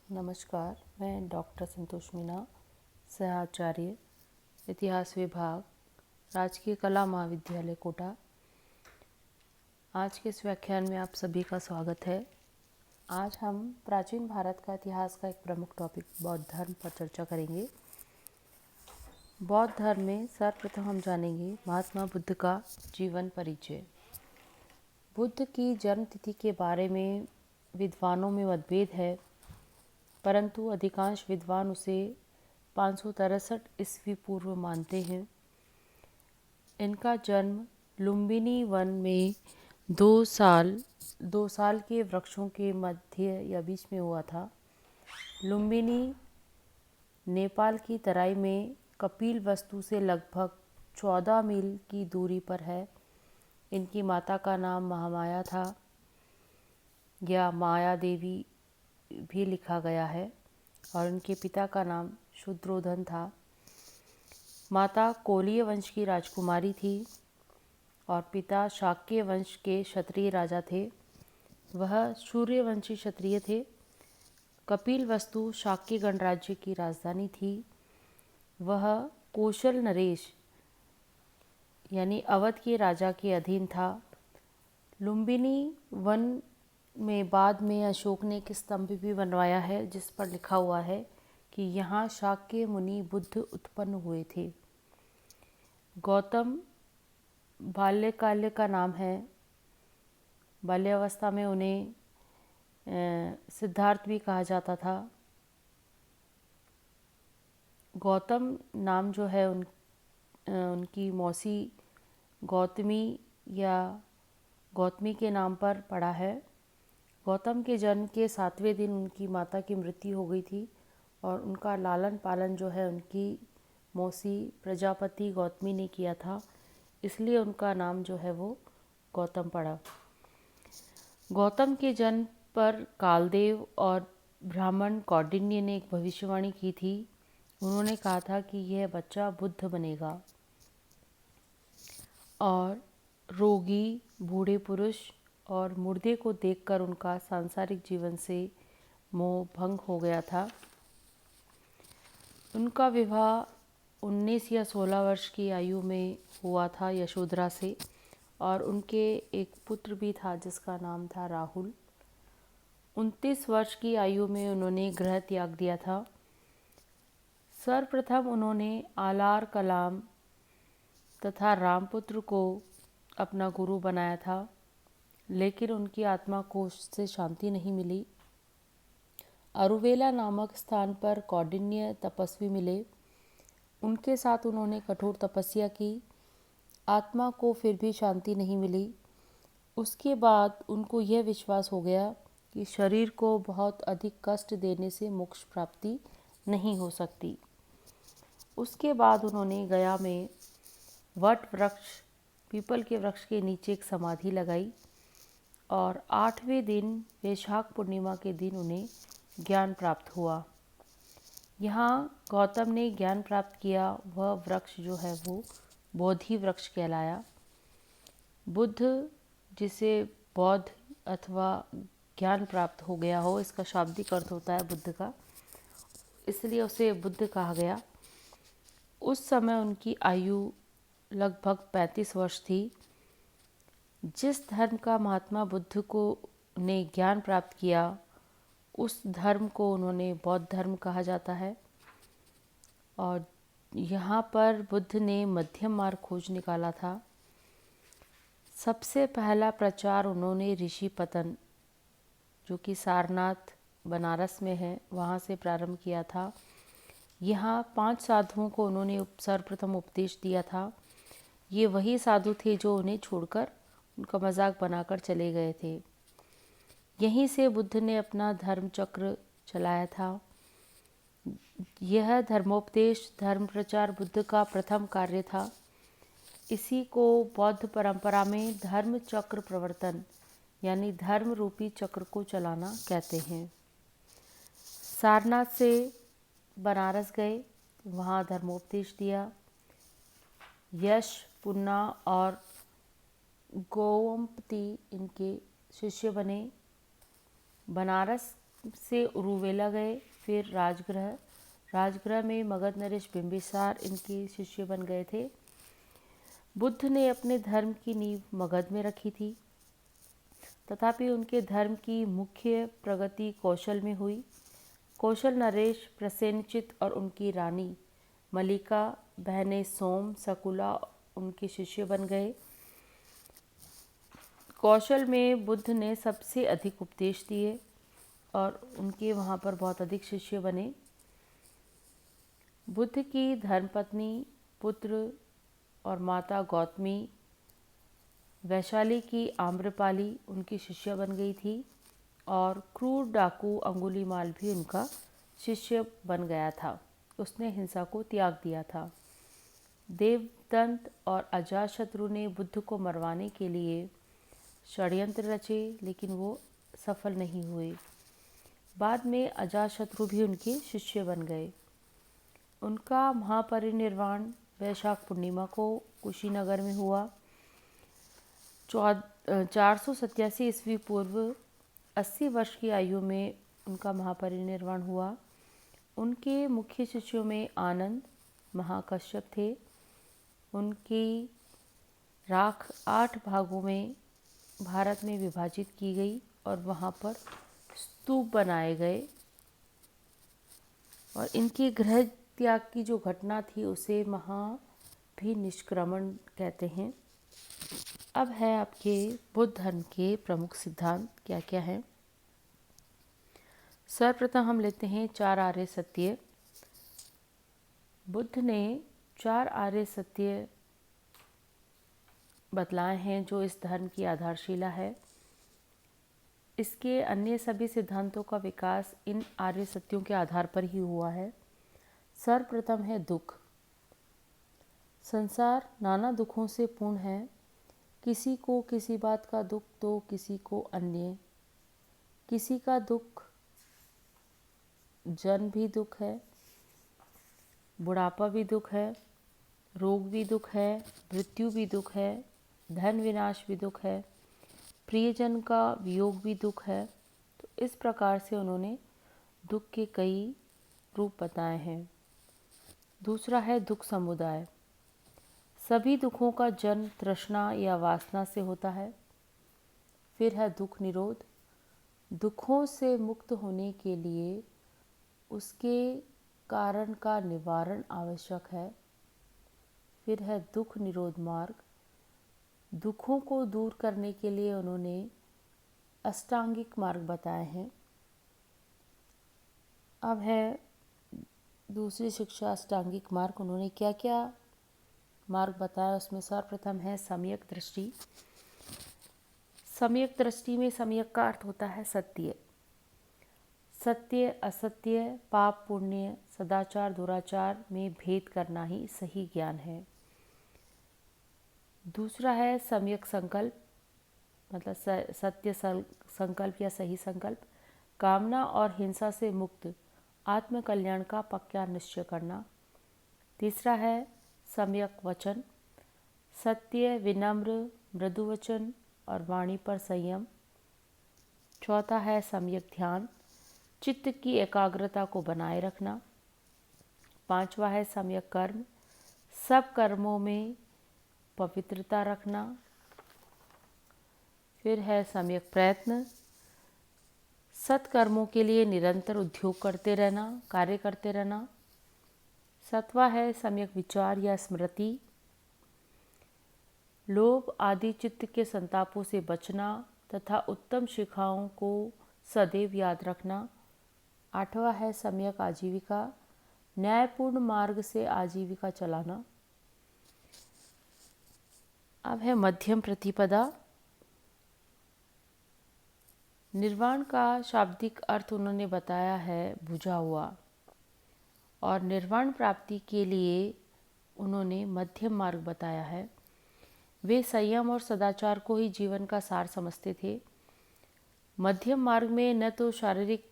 नमस्कार, मैं डॉक्टर संतोष मीना, सहआचार्य, इतिहास विभाग, राजकीय कला महाविद्यालय कोटा। आज के इस व्याख्यान में आप सभी का स्वागत है। आज हम प्राचीन भारत का इतिहास का एक प्रमुख टॉपिक बौद्ध धर्म पर चर्चा करेंगे। बौद्ध धर्म में सर्वप्रथम हम जानेंगे महात्मा बुद्ध का जीवन परिचय। बुद्ध की जन्म तिथि के बारे में विद्वानों में मतभेद है, परंतु अधिकांश विद्वान उसे 563 ईस्वी पूर्व मानते हैं। इनका जन्म लुम्बिनी वन में दो साल के वृक्षों के मध्य या बीच में हुआ था। लुम्बिनी नेपाल की तराई में कपिलवस्तु से लगभग 14 मील की दूरी पर है। इनकी माता का नाम महामाया था या माया देवी भी लिखा गया है और उनके पिता का नाम शूद्रोधन था। माता कोलीय वंश की राजकुमारी थी और पिता शाक्य वंश के क्षत्रिय राजा थे। वह सूर्यवंशी क्षत्रिय थे। कपिलवस्तु शाक्य गणराज्य की राजधानी थी। वह कौशल नरेश यानी अवध के राजा के अधीन था। लुम्बिनी वन में बाद में अशोक ने एक स्तंभ भी बनवाया है जिस पर लिखा हुआ है कि यहाँ शाक्य मुनि बुद्ध उत्पन्न हुए थे। गौतम बाल्यकाल का नाम है। बाल्यावस्था में उन्हें सिद्धार्थ भी कहा जाता था। गौतम नाम जो है उनकी मौसी गौतमी या गौतमी के नाम पर पड़ा है। गौतम के जन्म के 7वें दिन उनकी माता की मृत्यु हो गई थी और उनका लालन पालन जो है उनकी मौसी प्रजापति गौतमी ने किया था, इसलिए उनका नाम जो है वो गौतम पड़ा। गौतम के जन्म पर कालदेव और ब्राह्मण कौंडिन्य ने एक भविष्यवाणी की थी। उन्होंने कहा था कि यह बच्चा बुद्ध बनेगा और रोगी, बूढ़े पुरुष और मुर्दे को देखकर उनका सांसारिक जीवन से मोह भंग हो गया था। उनका विवाह 19 या 16 वर्ष की आयु में हुआ था यशोधरा से और उनके एक पुत्र भी था जिसका नाम था राहुल। 29 वर्ष की आयु में उन्होंने गृह त्याग दिया था। सर्वप्रथम उन्होंने आलार कलाम तथा रामपुत्र को अपना गुरु बनाया था, लेकिन उनकी आत्मा को उससे शांति नहीं मिली। अरुवेला नामक स्थान पर कौंडिन्य तपस्वी मिले। उनके साथ उन्होंने कठोर तपस्या की। आत्मा को फिर भी शांति नहीं मिली। उसके बाद उनको यह विश्वास हो गया कि शरीर को बहुत अधिक कष्ट देने से मोक्ष प्राप्ति नहीं हो सकती। उसके बाद उन्होंने गया में वट वृक्ष, पीपल के वृक्ष के नीचे एक समाधि लगाई और 8वें दिन वैशाख पूर्णिमा के दिन उन्हें ज्ञान प्राप्त हुआ। यहाँ गौतम ने ज्ञान प्राप्त किया। वह वृक्ष जो है वो बोधि वृक्ष कहलाया। बुद्ध, जिसे बौद्ध अथवा ज्ञान प्राप्त हो गया हो, इसका शाब्दिक अर्थ होता है बुद्ध का, इसलिए उसे बुद्ध कहा गया। उस समय उनकी आयु लगभग 35 वर्ष थी। जिस धर्म का महात्मा बुद्ध को ने ज्ञान प्राप्त किया उस धर्म को उन्होंने बौद्ध धर्म कहा जाता है। और यहाँ पर बुद्ध ने मध्यम मार्ग खोज निकाला था। सबसे पहला प्रचार उन्होंने ऋषि पतन, जो कि सारनाथ बनारस में है, वहाँ से प्रारंभ किया था। यहाँ 5 साधुओं को उन्होंने सर्वप्रथम उपदेश दिया था। ये वही साधु थे जो उन्हें छोड़कर उनका मजाक बनाकर चले गए थे। यहीं से बुद्ध ने अपना धर्म चक्र चलाया था। यह धर्मोपदेश, धर्म प्रचार बुद्ध का प्रथम कार्य था। इसी को बौद्ध परंपरा में धर्म चक्र प्रवर्तन यानी धर्म रूपी चक्र को चलाना कहते हैं। सारनाथ से बनारस गए, वहाँ धर्मोपदेश दिया। यश, पुन्ना और गोमती इनके शिष्य बने। बनारस से उरुवेला गए, फिर राजगृह में मगध नरेश बिंबिसार इनके शिष्य बन गए थे। बुद्ध ने अपने धर्म की नींव मगध में रखी थी, तथापि उनके धर्म की मुख्य प्रगति कौशल में हुई। कौशल नरेश, प्रसेनचित और उनकी रानी मलिका, बहनें सोम, सकुला उनके शिष्य बन गए। कौशल में बुद्ध ने सबसे अधिक उपदेश दिए और उनके वहाँ पर बहुत अधिक शिष्य बने। बुद्ध की धर्मपत्नी, पुत्र और माता गौतमी, वैशाली की आम्रपाली उनकी शिष्य बन गई थी और क्रूर डाकू अंगुलीमाल भी उनका शिष्य बन गया था। उसने हिंसा को त्याग दिया था। देवदंत और अजातशत्रु ने बुद्ध को मरवाने के लिए षड्यंत्र रचे, लेकिन वो सफल नहीं हुए। बाद में अजातशत्रु भी उनके शिष्य बन गए। उनका महापरिनिर्वाण वैशाख पूर्णिमा को कुशीनगर में हुआ। 487 ईस्वी पूर्व 80 वर्ष की आयु में उनका महापरिनिर्वाण हुआ। उनके मुख्य शिष्यों में आनंद, महाकश्यप थे। उनकी राख 8 भागों में भारत में विभाजित की गई और वहाँ पर स्तूप बनाए गए। और इनके गृह त्याग की जो घटना थी उसे महाभिनिष्क्रमण कहते हैं। अब है आपके बुद्ध धर्म के प्रमुख सिद्धांत क्या क्या हैं। सर्वप्रथम हम लेते हैं 4 आर्य सत्य। बुद्ध ने 4 आर्य सत्य बतलाए हैं जो इस धर्म की आधारशिला है। इसके अन्य सभी सिद्धांतों का विकास इन आर्य सत्यों के आधार पर ही हुआ है। सर्वप्रथम है दुख। संसार नाना दुखों से पूर्ण है। किसी को किसी बात का दुख तो किसी को अन्य। किसी का दुख जन्म भी दुख है, बुढ़ापा भी दुख है, रोग भी दुख है, मृत्यु भी दुख है, धन विनाश भी दुख है, प्रियजन का वियोग भी दुख है। तो इस प्रकार से उन्होंने दुख के कई रूप बताए हैं। दूसरा है दुख समुदाय। सभी दुखों का जन्म तृष्णा या वासना से होता है। फिर है दुख निरोध। दुखों से मुक्त होने के लिए उसके कारण का निवारण आवश्यक है। फिर है दुख निरोध मार्ग। दुखों को दूर करने के लिए उन्होंने अष्टांगिक मार्ग बताए हैं। अब है दूसरी शिक्षा अष्टांगिक मार्ग। उन्होंने क्या क्या मार्ग बताया, उसमें सर्वप्रथम है सम्यक दृष्टि। सम्यक दृष्टि में सम्यक का अर्थ होता है सत्य। सत्य असत्य, पाप पुण्य, सदाचार दुराचार में भेद करना ही सही ज्ञान है। दूसरा है सम्यक संकल्प, मतलब सत्य संकल्प या सही संकल्प। कामना और हिंसा से मुक्त आत्म कल्याण का पक्का निश्चय करना। तीसरा है सम्यक वचन। सत्य, विनम्र, मृदु वचन और वाणी पर संयम। चौथा है सम्यक ध्यान। चित्त की एकाग्रता को बनाए रखना। पांचवा है सम्यक कर्म। सब कर्मों में पवित्रता रखना। फिर है सम्यक प्रयत्न। सत्कर्मों के लिए निरंतर उद्योग करते रहना, कार्य करते रहना। सातवां है सम्यक विचार या स्मृति। लोभ आदि चित्त के संतापों से बचना तथा उत्तम शिक्षाओं को सदैव याद रखना। आठवां है सम्यक आजीविका। न्यायपूर्ण मार्ग से आजीविका चलाना। अब है मध्यम प्रतिपदा। निर्वाण का शाब्दिक अर्थ उन्होंने बताया है बुझा हुआ, और निर्वाण प्राप्ति के लिए उन्होंने मध्यम मार्ग बताया है। वे संयम और सदाचार को ही जीवन का सार समझते थे। मध्यम मार्ग में न तो शारीरिक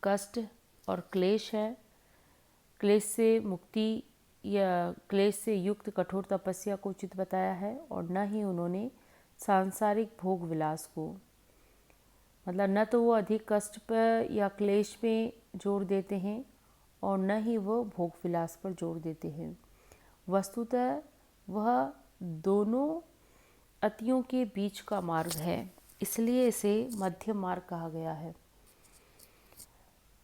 कष्ट और क्लेश है, क्लेश से मुक्ति या क्लेश से युक्त कठोर तपस्या को उचित बताया है, और न ही उन्होंने सांसारिक भोग विलास को। मतलब न तो वो अधिक कष्ट पर या क्लेश में जोर देते हैं और न ही वो भोग विलास पर जोर देते हैं। वस्तुतः वह दोनों अतियों के बीच का मार्ग है, इसलिए इसे मध्यम मार्ग कहा गया है।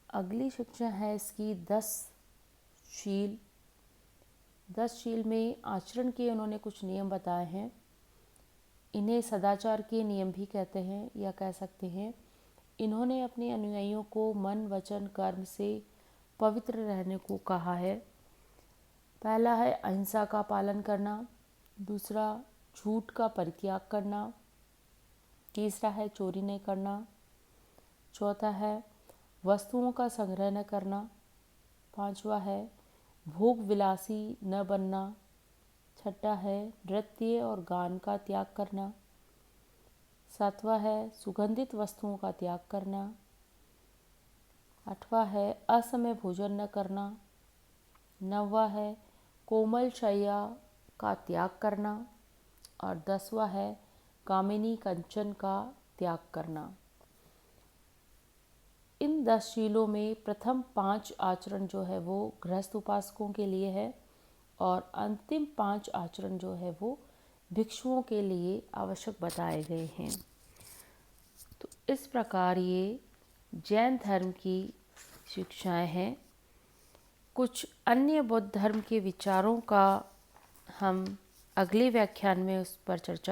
अगली शिक्षा है इसकी 10 शील। 10 शील में आचरण के उन्होंने कुछ नियम बताए हैं। इन्हें सदाचार के नियम भी कहते हैं या कह सकते हैं। इन्होंने अपने अनुयायियों को मन वचन कर्म से पवित्र रहने को कहा है। पहला है अहिंसा का पालन करना, दूसरा झूठ का परित्याग करना, तीसरा है चोरी नहीं करना, चौथा है वस्तुओं का संग्रह न करना, पांचवा है भोग विलासी न बनना, छठा है नृत्य और गान का त्याग करना, सातवां है सुगंधित वस्तुओं का त्याग करना, आठवां है असमय भोजन न करना, नौवां है कोमल शैया का त्याग करना और 10वां है कामिनी कंचन का त्याग करना। इन 10 शीलों में प्रथम 5 आचरण जो है वो गृहस्थ उपासकों के लिए है और अंतिम 5 आचरण जो है वो भिक्षुओं के लिए आवश्यक बताए गए हैं। तो इस प्रकार ये जैन धर्म की शिक्षाएं हैं। कुछ अन्य बौद्ध धर्म के विचारों का हम अगले व्याख्यान में उस पर चर्चा